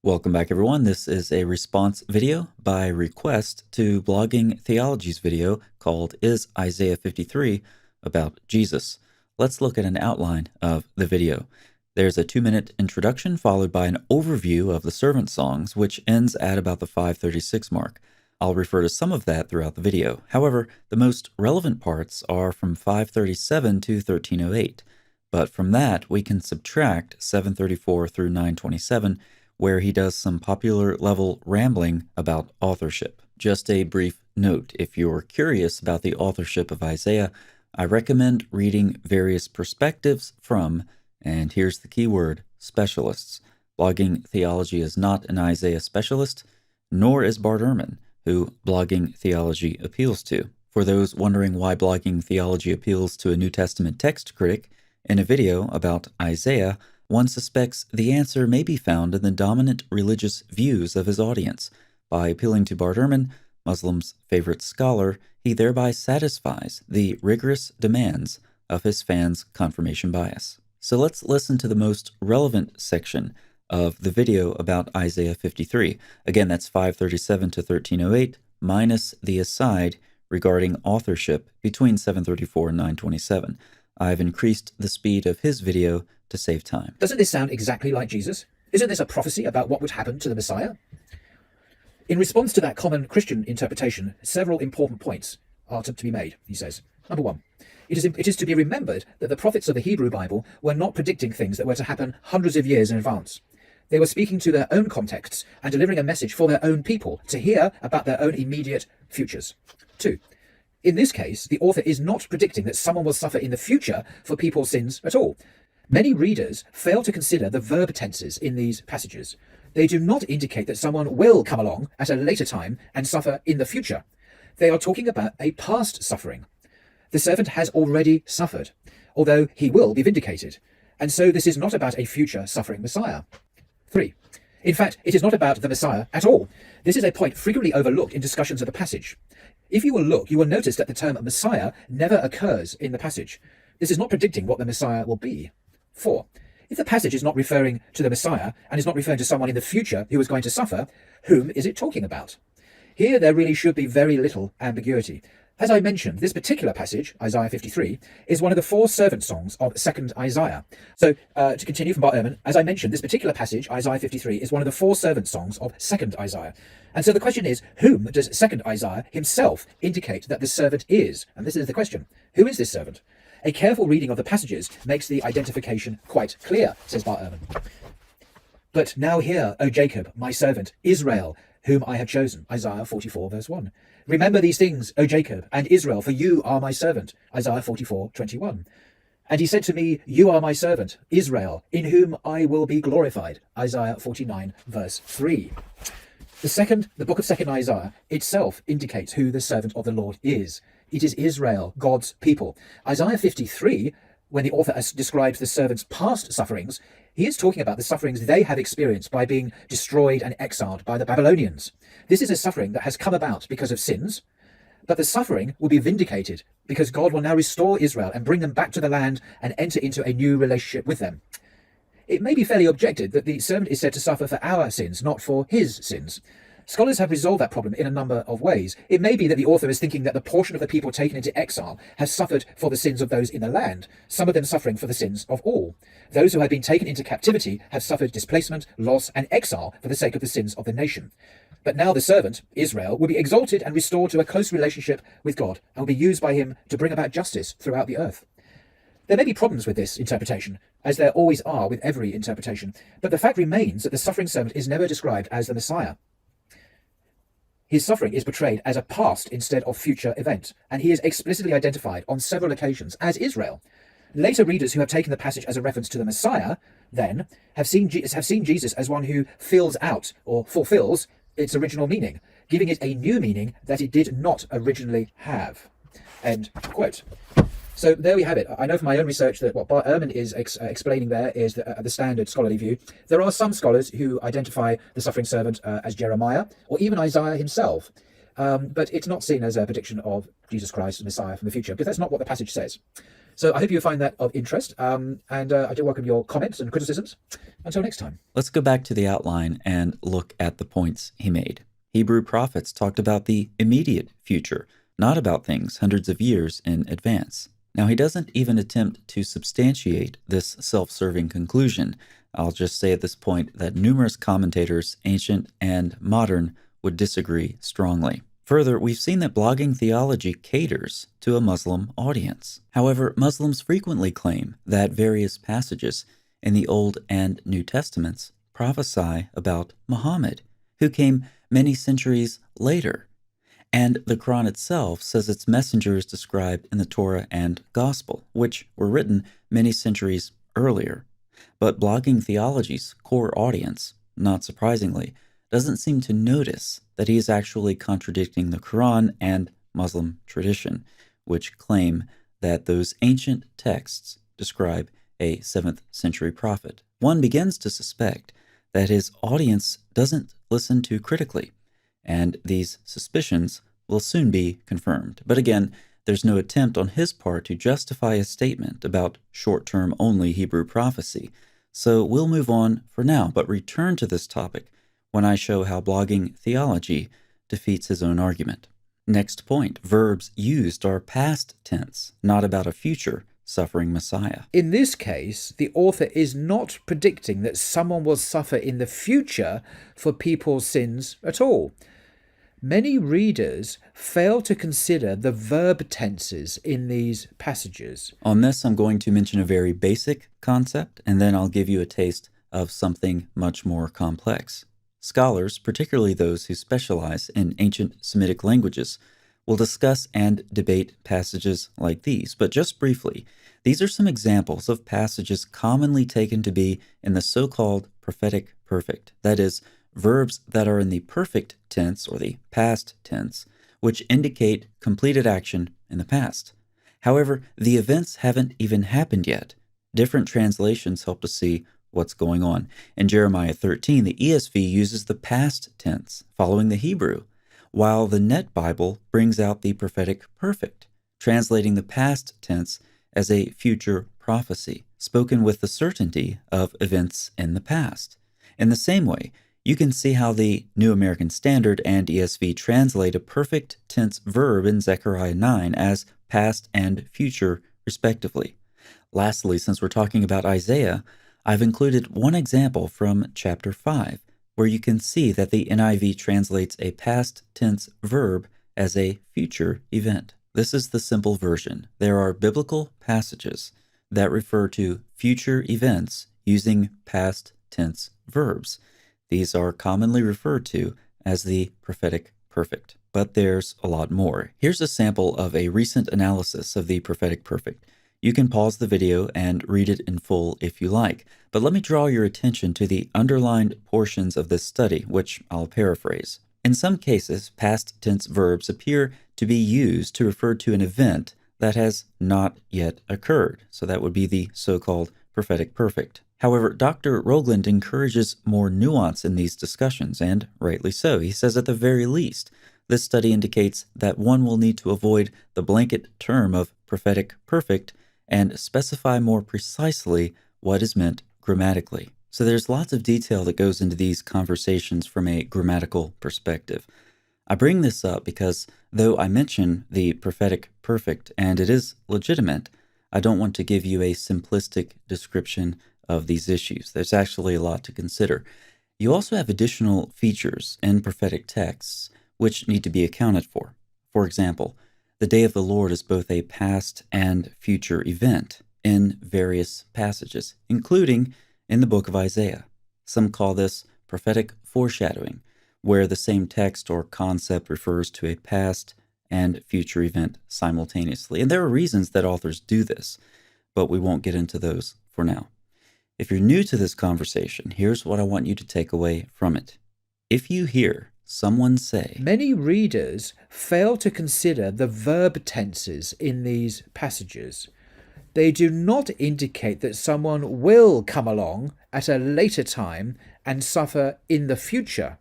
Welcome back, everyone. This is a response video by request to Blogging Theology's video called Is Isaiah 53 About Jesus? Let's look at an outline of the video. There's a 2-minute introduction followed by an overview of the servant songs, which ends at about the 5:36 mark. I'll refer to some of that throughout the video. However, the most relevant parts are from 5:37 to 13:08. But from that, we can subtract 7:34 through 9:27, where he does some popular level rambling about authorship. Just a brief note, if you're curious about the authorship of Isaiah, I recommend reading various perspectives from, and here's the key word, specialists. Blogging Theology is not an Isaiah specialist, nor is Bart Ehrman, who Blogging Theology appeals to. For those wondering why Blogging Theology appeals to a New Testament text critic, in a video about Isaiah, one suspects the answer may be found in the dominant religious views of his audience. By appealing to Bart Ehrman, Muslims' favorite scholar, he thereby satisfies the rigorous demands of his fans' confirmation bias. So let's listen to the most relevant section of the video about Isaiah 53. Again, that's 5:37 to 13:08, minus the aside regarding authorship between 7:34 and 9:27. I've increased the speed of his video to save time. Doesn't this sound exactly like Jesus? Isn't this a prophecy about what would happen to the Messiah? In response to that common Christian interpretation, several important points are to be made, he says. Number one, it is to be remembered that the prophets of the Hebrew Bible were not predicting things that were to happen hundreds of years in advance. They were speaking to their own contexts and delivering a message for their own people to hear about their own immediate futures. Two, in this case, the author is not predicting that someone will suffer in the future for people's sins at all. Many readers fail to consider the verb tenses in these passages. They do not indicate that someone will come along at a later time and suffer in the future. They are talking about a past suffering. The servant has already suffered, although he will be vindicated. And so this is not about a future suffering Messiah. 3. In fact, it is not about the Messiah at all. This is a point frequently overlooked in discussions of the passage. If you will look, you will notice that the term Messiah never occurs in the passage. This is not predicting what the Messiah will be. 4. If the passage is not referring to the Messiah and is not referring to someone in the future who is going to suffer, whom is it talking about? Here there really should be very little ambiguity. As I mentioned, this particular passage, Isaiah 53, is one of the 4 servant songs of 2nd Isaiah. So, to continue from Bart Ehrman, as I mentioned, this particular passage, Isaiah 53, is one of the 4 servant songs of 2nd Isaiah. And so the question is, whom does 2nd Isaiah himself indicate that the servant is? And this is the question. Who is this servant? A careful reading of the passages makes the identification quite clear, says Bart Ehrman. But now hear, O Jacob, my servant, Israel, whom I have chosen, Isaiah 44, verse 1. Remember these things, O Jacob, and Israel, for you are my servant, Isaiah 44, 21. And he said to me, you are my servant, Israel, in whom I will be glorified, Isaiah 49, verse 3. The book of 2nd Isaiah itself indicates who the servant of the Lord is. It is Israel, God's people. Isaiah 53, when the author has described the servant's past sufferings, he is talking about the sufferings they have experienced by being destroyed and exiled by the Babylonians. This is a suffering that has come about because of sins, but the suffering will be vindicated because God will now restore Israel and bring them back to the land and enter into a new relationship with them. It may be fairly objected that the servant is said to suffer for our sins, not for his sins. Scholars have resolved that problem in a number of ways. It may be that the author is thinking that the portion of the people taken into exile has suffered for the sins of those in the land, some of them suffering for the sins of all. Those who had been taken into captivity have suffered displacement, loss, and exile for the sake of the sins of the nation. But now the servant, Israel, will be exalted and restored to a close relationship with God and will be used by him to bring about justice throughout the earth. There may be problems with this interpretation, as there always are with every interpretation, but the fact remains that the suffering servant is never described as the Messiah. His suffering is portrayed as a past instead of future event, and he is explicitly identified on several occasions as Israel. Later readers who have taken the passage as a reference to the Messiah, then, have seen Jesus as one who fills out or fulfills its original meaning, giving it a new meaning that it did not originally have. End quote. So there we have it. I know from my own research that what Bart Ehrman is explaining there is the standard scholarly view. There are some scholars who identify the suffering servant as Jeremiah or even Isaiah himself, but it's not seen as a prediction of Jesus Christ, the Messiah from the future, because that's not what the passage says. So I hope you find that of interest, and I do welcome your comments and criticisms. Until next time. Let's go back to the outline and look at the points he made. Hebrew prophets talked about the immediate future, not about things hundreds of years in advance. Now, he doesn't even attempt to substantiate this self-serving conclusion. I'll just say at this point that numerous commentators, ancient and modern, would disagree strongly. Further, we've seen that blogging theology caters to a Muslim audience. However, Muslims frequently claim that various passages in the Old and New Testaments prophesy about Muhammad, who came many centuries later. And the Quran itself says its messenger is described in the Torah and Gospel, which were written many centuries earlier. But blogging theology's core audience, not surprisingly, doesn't seem to notice that he is actually contradicting the Quran and Muslim tradition, which claim that those ancient texts describe a 7th century prophet. One begins to suspect that his audience doesn't listen too critically, and these suspicions will soon be confirmed. But again, there's no attempt on his part to justify a statement about short-term only Hebrew prophecy. So we'll move on for now, but return to this topic when I show how blogging theology defeats his own argument. Next point, verbs used are past tense, not about a future suffering Messiah. In this case, the author is not predicting that someone will suffer in the future for people's sins at all. Many readers fail to consider the verb tenses in these passages. On this, I'm going to mention a very basic concept, and then I'll give you a taste of something much more complex. Scholars, particularly those who specialize in ancient Semitic languages, will discuss and debate passages like these. But just briefly, these are some examples of passages commonly taken to be in the so-called prophetic perfect, that is, verbs that are in the perfect tense or the past tense, which indicate completed action in the past. However, the events haven't even happened yet. Different translations help to see what's going on. In Jeremiah 13, the ESV uses the past tense following the Hebrew, while the Net Bible brings out the prophetic perfect, translating the past tense as a future prophecy, spoken with the certainty of events in the past. In the same way, you can see how the New American Standard and ESV translate a perfect tense verb in Zechariah 9 as past and future, respectively. Lastly, since we're talking about Isaiah, I've included one example from chapter 5, where you can see that the NIV translates a past tense verb as a future event. This is the simple version. There are biblical passages that refer to future events using past tense verbs. These are commonly referred to as the prophetic perfect, but there's a lot more. Here's a sample of a recent analysis of the prophetic perfect. You can pause the video and read it in full if you like, but let me draw your attention to the underlined portions of this study, which I'll paraphrase. In some cases, past tense verbs appear to be used to refer to an event that has not yet occurred, so that would be the so-called prophetic perfect. However, Dr. Rogland encourages more nuance in these discussions, and rightly so. He says at the very least, this study indicates that one will need to avoid the blanket term of prophetic perfect and specify more precisely what is meant grammatically. So there's lots of detail that goes into these conversations from a grammatical perspective. I bring this up because though I mention the prophetic perfect and it is legitimate, I don't want to give you a simplistic description of these issues. There's actually a lot to consider. You also have additional features in prophetic texts which need to be accounted for. For example, the day of the Lord is both a past and future event in various passages, including in the book of Isaiah. Some call this prophetic foreshadowing, where the same text or concept refers to a past and future event simultaneously. And there are reasons that authors do this, but we won't get into those for now. If you're new to this conversation, here's what I want you to take away from it. If you hear someone say, many readers fail to consider the verb tenses in these passages. They do not indicate that someone will come along at a later time and suffer in the future.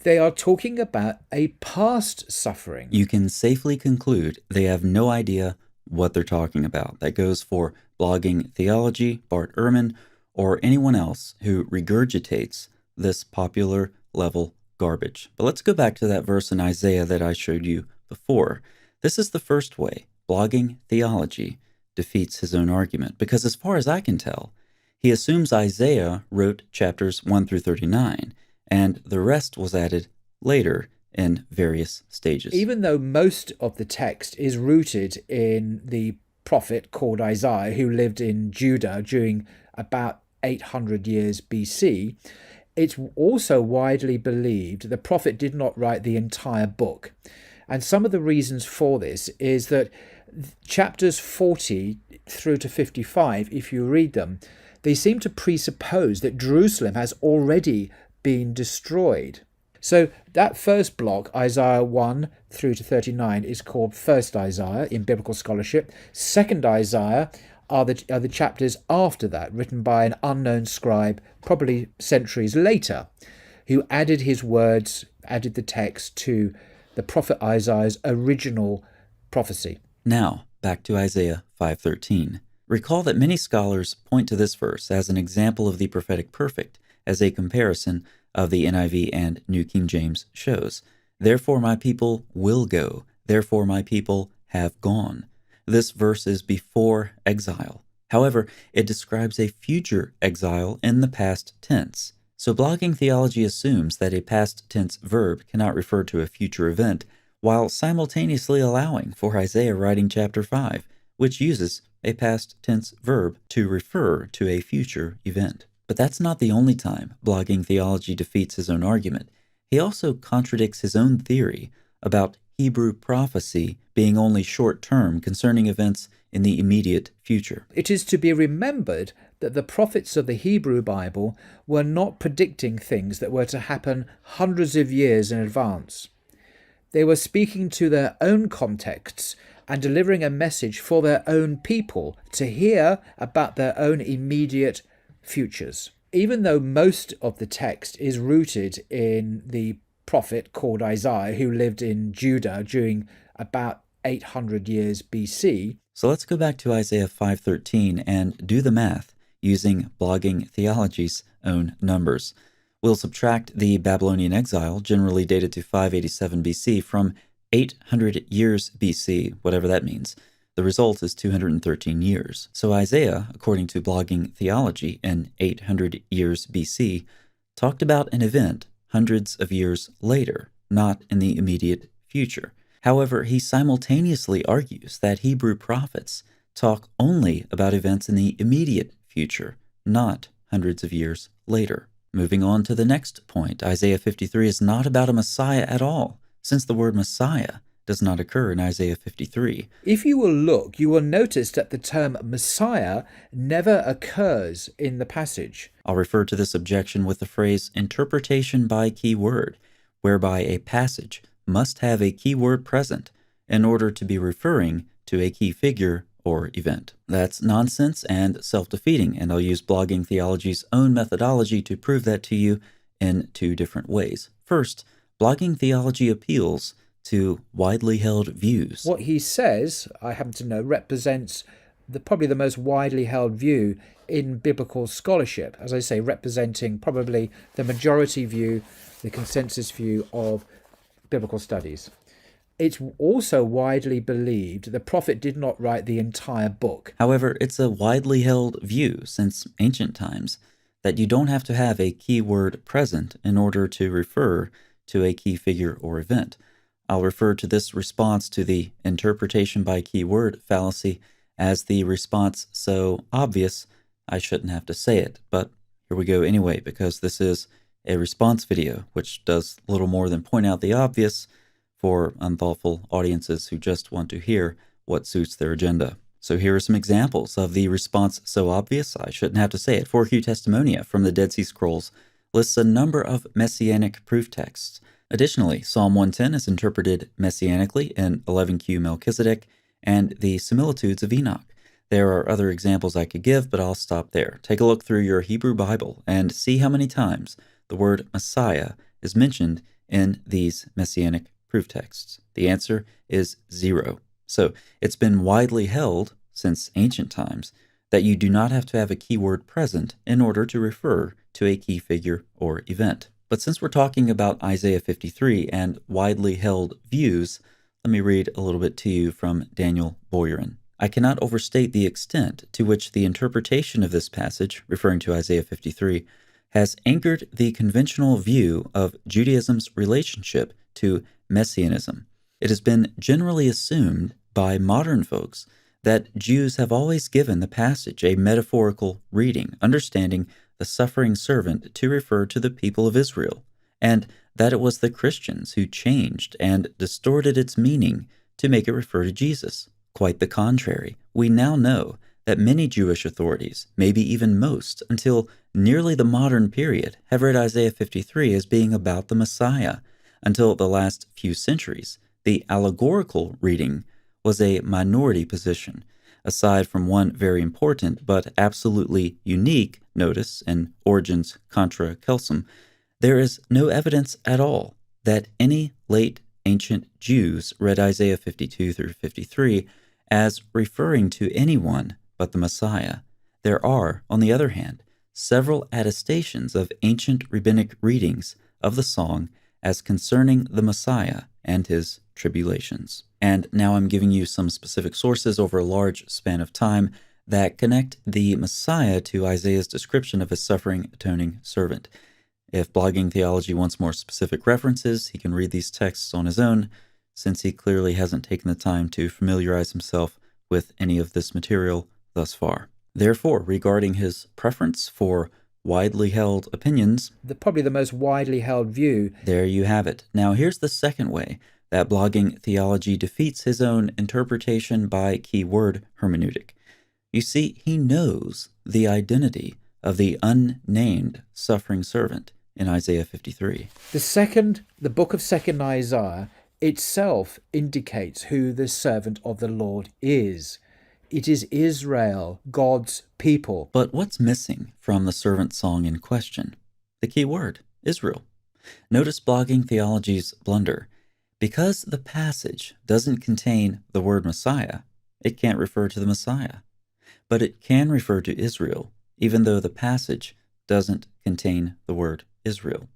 They are talking about a past suffering. You can safely conclude they have no idea what they're talking about. That goes for Blogging Theology, Bart Ehrman, or anyone else who regurgitates this popular level garbage. But let's go back to that verse in Isaiah that I showed you before. This is the first way Blogging Theology defeats his own argument, because as far as I can tell, he assumes Isaiah wrote chapters 1 through 39, and the rest was added later in various stages. Even though most of the text is rooted in the prophet called Isaiah, who lived in Judah during about 800 years BC, it's also widely believed the prophet did not write the entire book. And some of the reasons for this is that chapters 40 through to 55, if you read them, they seem to presuppose that Jerusalem has already been destroyed. So that first block, Isaiah 1 through to 39, is called First Isaiah in biblical scholarship. Second Isaiah are the chapters after that, written by an unknown scribe, probably centuries later, who added his words, added the text to the prophet Isaiah's original prophecy. Now, back to Isaiah 5:13. Recall that many scholars point to this verse as an example of the prophetic perfect, as a comparison of the NIV and New King James shows. Therefore my people will go, therefore my people have gone. This verse is before exile. However, it describes a future exile in the past tense. So blogging theology assumes that a past tense verb cannot refer to a future event, while simultaneously allowing for Isaiah writing chapter 5, which uses a past tense verb to refer to a future event. But that's not the only time blogging theology defeats his own argument. He also contradicts his own theory about Hebrew prophecy being only short-term concerning events in the immediate future. It is to be remembered that the prophets of the Hebrew Bible were not predicting things that were to happen hundreds of years in advance. They were speaking to their own contexts and delivering a message for their own people to hear about their own immediate futures. Even though most of the text is rooted in the prophet called Isaiah, who lived in Judah during about 800 years BC. So let's go back to Isaiah 5:13 and do the math using blogging theology's own numbers. We'll subtract the Babylonian exile, generally dated to 587 BC, from 800 years BC, whatever that means. The result is 213 years. So Isaiah, according to blogging theology in 800 years BC, talked about an event hundreds of years later, not in the immediate future. However, he simultaneously argues that Hebrew prophets talk only about events in the immediate future, not hundreds of years later. Moving on to the next point, Isaiah 53 is not about a Messiah at all, since the word Messiah does not occur in Isaiah 53. If you will look, you will notice that the term Messiah never occurs in the passage. I'll refer to this objection with the phrase interpretation by keyword, whereby a passage must have a keyword present in order to be referring to a key figure or event. That's nonsense and self-defeating, and I'll use blogging theology's own methodology to prove that to you in two different ways. First, blogging theology appeals to widely held views. What he says, I happen to know, represents probably the most widely held view in biblical scholarship, as I say, representing probably the majority view, the consensus view of biblical studies. It's also widely believed the prophet did not write the entire book. However, it's a widely held view since ancient times that you don't have to have a keyword present in order to refer to a key figure or event. I'll refer to this response to the interpretation by keyword fallacy as the response so obvious I shouldn't have to say it. But here we go anyway, because this is a response video, which does little more than point out the obvious for unthoughtful audiences who just want to hear what suits their agenda. So here are some examples of the response so obvious I shouldn't have to say it. 4Q Testimonia from the Dead Sea Scrolls lists a number of messianic proof texts. Additionally, Psalm 110 is interpreted messianically in 11Q Melchizedek and the similitudes of Enoch. There are other examples I could give, but I'll stop there. Take a look through your Hebrew Bible and see how many times the word Messiah is mentioned in these messianic proof texts. The answer is 0. So it's been widely held since ancient times that you do not have to have a keyword present in order to refer to a key figure or event. But since we're talking about Isaiah 53 and widely held views, let me read a little bit to you from Daniel Boyarin. I cannot overstate the extent to which the interpretation of this passage, referring to Isaiah 53, has anchored the conventional view of Judaism's relationship to messianism. It has been generally assumed by modern folks that Jews have always given the passage a metaphorical reading, understanding the suffering servant to refer to the people of Israel, and that it was the Christians who changed and distorted its meaning to make it refer to Jesus. Quite the contrary. We now know that many Jewish authorities, maybe even most, until nearly the modern period, have read Isaiah 53 as being about the Messiah. Until the last few centuries, the allegorical reading was a minority position. Aside from one very important but absolutely unique notice in Origen's Contra Celsum, there is no evidence at all that any late ancient Jews read Isaiah 52 through 53 as referring to anyone but the Messiah. There are, on the other hand, several attestations of ancient rabbinic readings of the song as concerning the Messiah and his tribulations. And now I'm giving you some specific sources over a large span of time that connect the Messiah to Isaiah's description of his suffering, atoning servant. If Blogging Theology wants more specific references, he can read these texts on his own, since he clearly hasn't taken the time to familiarize himself with any of this material thus far. Therefore, regarding his preference for widely held opinions, Probably the most widely held view. There you have it. Now here's the second way that Blogging Theology defeats his own interpretation by keyword hermeneutic. You see, he knows the identity of the unnamed suffering servant in Isaiah 53. The book of 2nd Isaiah itself indicates who the servant of the Lord is. It is Israel, God's people. But what's missing from the servant song in question? The key word, Israel. Notice Blogging Theology's blunder. Because the passage doesn't contain the word Messiah, it can't refer to the Messiah. But it can refer to Israel, even though the passage doesn't contain the word Israel.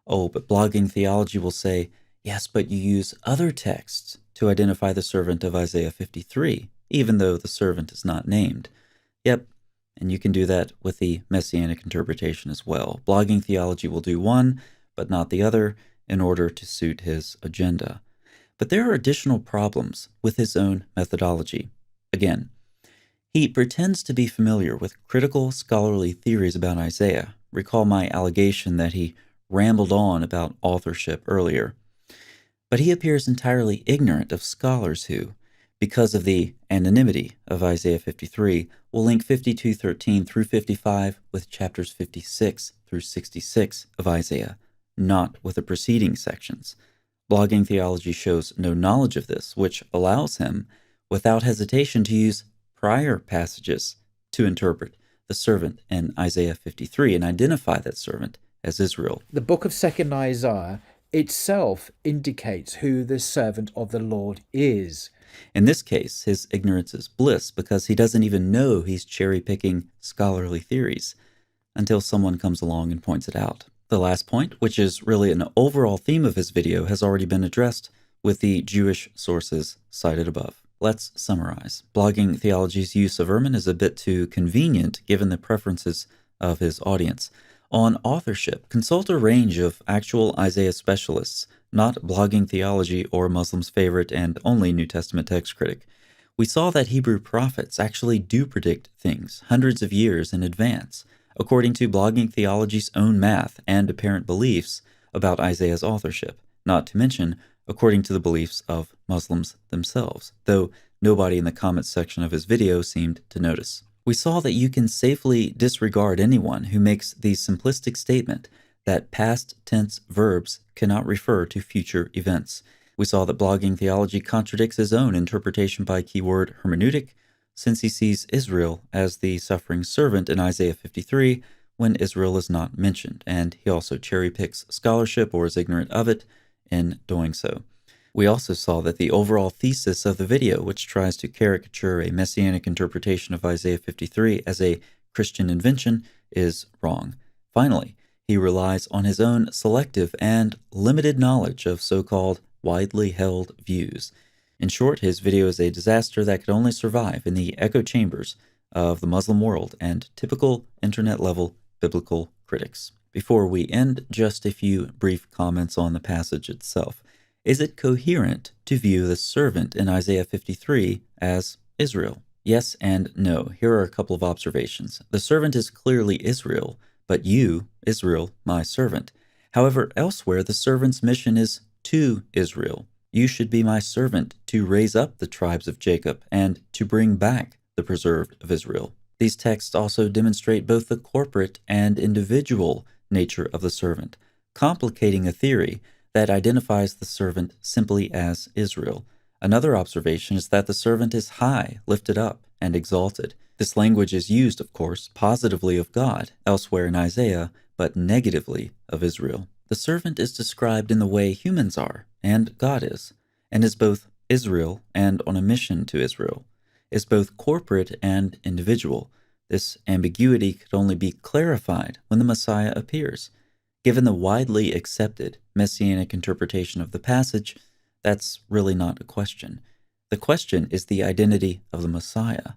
Oh, but Blogging Theology will say, yes, but you use other texts to identify the servant of Isaiah 53, even though the servant is not named. Yep, and you can do that with the Messianic interpretation as well. Blogging Theology will do one, but not the other, in order to suit his agenda. But there are additional problems with his own methodology. Again, he pretends to be familiar with critical scholarly theories about Isaiah. Recall my allegation that he rambled on about authorship earlier. But he appears entirely ignorant of scholars who, because of the anonymity of Isaiah 53, will link 52:13 through 55 with chapters 56 through 66 of Isaiah, not with the preceding sections. Blogging Theology shows no knowledge of this, which allows him, without hesitation, to use prior passages to interpret the servant in Isaiah 53 and identify that servant as Israel. The book of 2nd Isaiah itself indicates who the servant of the Lord is. In this case, his ignorance is bliss because he doesn't even know he's cherry-picking scholarly theories until someone comes along and points it out. The last point, which is really an overall theme of his video, has already been addressed with the Jewish sources cited above. Let's summarize. Blogging Theology's use of Ehrman is a bit too convenient given the preferences of his audience. On authorship, consult a range of actual Isaiah specialists, not Blogging Theology or Muslims' favorite and only New Testament text critic. We saw that Hebrew prophets actually do predict things hundreds of years in advance, according to Blogging Theology's own math and apparent beliefs about Isaiah's authorship, not to mention according to the beliefs of Muslims themselves, though nobody in the comments section of his video seemed to notice. We saw that you can safely disregard anyone who makes the simplistic statement that past tense verbs cannot refer to future events. We saw that Blogging Theology contradicts his own interpretation by keyword hermeneutic, since he sees Israel as the suffering servant in Isaiah 53 when Israel is not mentioned, and he also cherry-picks scholarship or is ignorant of it in doing so. We also saw that the overall thesis of the video, which tries to caricature a messianic interpretation of Isaiah 53 as a Christian invention, is wrong. Finally, he relies on his own selective and limited knowledge of so-called widely held views. In short, his video is a disaster that could only survive in the echo chambers of the Muslim world and typical internet-level biblical critics. Before we end, just a few brief comments on the passage itself. Is it coherent to view the servant in Isaiah 53 as Israel? Yes and no. Here are a couple of observations. The servant is clearly Israel, but you, Israel, my servant. However, elsewhere the servant's mission is to Israel. You should be my servant to raise up the tribes of Jacob and to bring back the preserved of Israel. These texts also demonstrate both the corporate and individual nature of the servant, complicating a theory that identifies the servant simply as Israel. Another observation is that the servant is high, lifted up, and exalted. This language is used, of course, positively of God elsewhere in Isaiah, but negatively of Israel. The servant is described in the way humans are, and God is, and is both Israel and on a mission to Israel, is both corporate and individual. This ambiguity could only be clarified when the Messiah appears. Given the widely accepted messianic interpretation of the passage, that's really not a question. The question is the identity of the Messiah.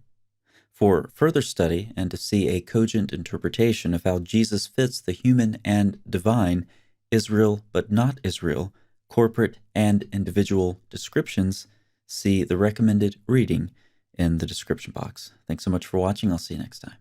For further study and to see a cogent interpretation of how Jesus fits the human and divine, Israel but not Israel, corporate and individual descriptions, see the recommended reading in the description box. Thanks so much for watching. I'll see you next time.